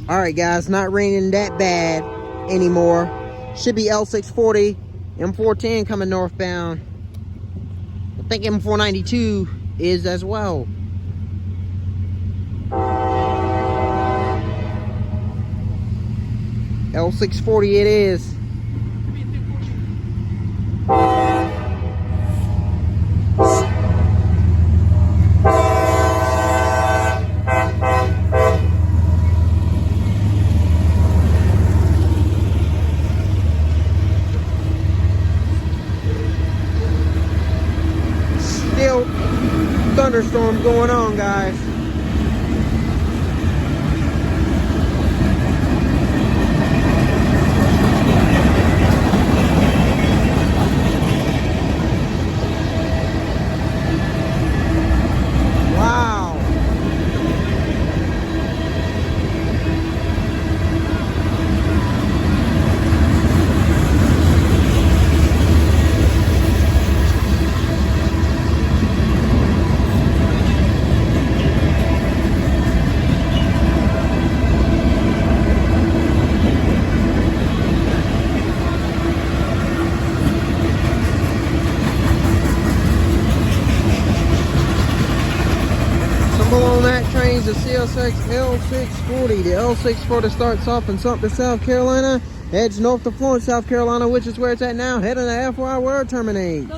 All right, guys, not raining that bad anymore. Should be L640, M410 coming northbound. I think M492 is as well. L640 it is. Still thunderstorm going on, guys. Wow. On that train's the CSX L640. The L640 starts off in Sumter, South Carolina, heads north to Florence, South Carolina, which is where it's at now, heading to FY where it terminates.